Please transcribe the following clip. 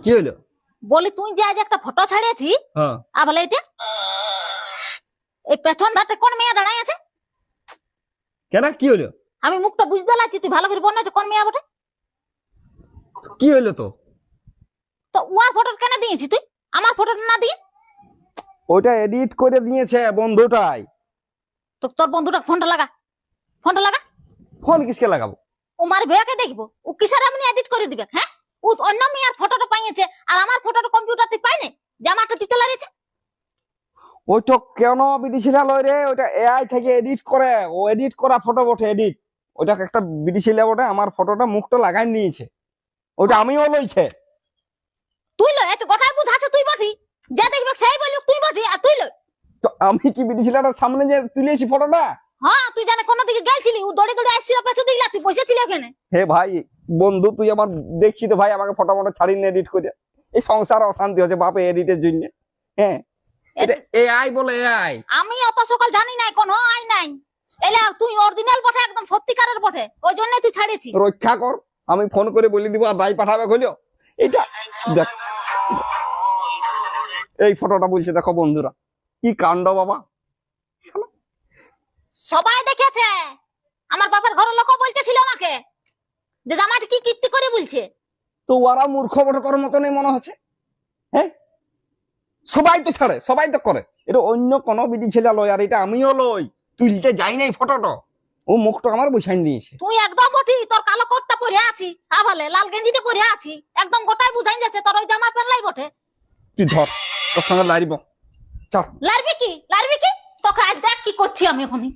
কি হলো? বলি তুই যে আজ একটা ফটো ছাড়িয়েছি, হ্যাঁ বলে এটা এই পেছন ধারতে কোন মেয়ে দাঁড়ায় আছে? কেন কি হলো? আমি মুখটা বুঝতে লাগছি, তুই ভালো করে বল না কোন মেয়ে বটে। কি হলো তো? তো ওয়ার ফটো কেন দিয়েছি তুই, আমার ফটোটা না দিয়ে? ওইটা এডিট করে দিয়েছে বন্ধুটাই। তো তোর বন্ধুটা ফোনটা লাগা, ফোনটা লাগা। ফোন কিসকে লাগাবো? ও মার ভেয়াকে দেখবো, ও কিসের এমনি এডিট করে দিবে? হ্যাঁ, ও অন্য মেয়ের ফটোটা পাইয়েছে আর আমার ফটোটা কম্পিউটারতে পাইনি, জামাটা দিতে লাগিয়েছে। ওইটা কেন বিদেশিরা লয় রে? ওইটা এআই থেকে এডিট করে, ও এডিট করা ফটো বটে, এডিট। ওইটা একটা বিদেশিরা বটে, আমার ফটোটা মুখটা লাগাই নিয়েছে। ওইটা আমিও লইছে। তুই লয়, এত গোটাই বুঝাছে তুই বটি, যে দেখবে সেই বলুক তুই বটি আর তুই লয়। তো আমি কি বিদেশিরাটার সামনে যে তুলেছি ফটোটা? হ্যাঁ, তুই জানে কোন দিকে গেছিলি, ও দড়ি দড়ি আসছিল পেছন দিকে, তুই বসেছিলি ওখানে। হে ভাই বন্ধু, তুই আমার দেখছি তো ভাই, আমাকে ফটো ফটো ছাড়িয়ে এডিট করে। এই সংসার অশান্তি হচ্ছে বাপে এডিটের জন্য। হ্যাঁ, এটা এআই বলে, এআই। আমি অত সকাল জানি নাই, কোনো আই নাই। এলে তুই অরিজিনাল বটে, একদম সত্যিকারের বটে, ওই জন্য তুই ছাড়িয়েছিস। রক্ষা কর, আমি ফোন করে বলে দিব আর ভাই পাঠাবে হইলো। এটা দেখ, এই ফটোটা বলছে, দেখো বন্ধুরা কি কাণ্ড বাবা। সবাই দেখেছে, আমার বাবার ঘরের লোক বলতেছিল আমাকে যে জামাইটা কি কীর্তি করে বলছে। তো ওরা মূর্খ বটে, তোর মতনই মনে হচ্ছে। হ্যাঁ, সবাই তো ছাড়ে, সবাই তো করে। এটা অন্য কোনো বিধি ছেলে লয়, আর এটা আমিও লই, তুলতে যাই নাই ফটোটা। ও মুখটা আমার বসাই দিয়েছে। তুই একদম বটি, তোর কালো কোটটা পরে আছি, আবালে লাল গেঞ্জিটা পরে আছি, একদম গোটাই বুঝাই যাচ্ছে তোর ওই জামা পেনলাই বটে। তুই ধর, তোর সঙ্গে লারিব, চল। লারবি কি, লারবি কি? তোকে আজ দেখ কি করছি আমি এখনই।